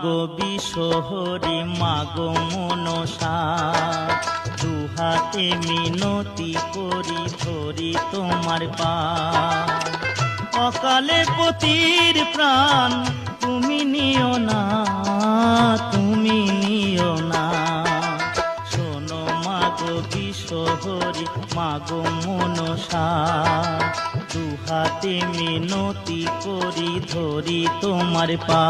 মাগো বিশ্বহরি মাগো মনসা, দুহাতে মিনতি করি ধরি তোমার পা। অকালে পতির প্রাণ তুমি নিও না, তুমি নিও না। শোনো মাগো বিশ্বহরি মাগো মনসা, দুহাতে মিনতি করি ধরি তোমার পা।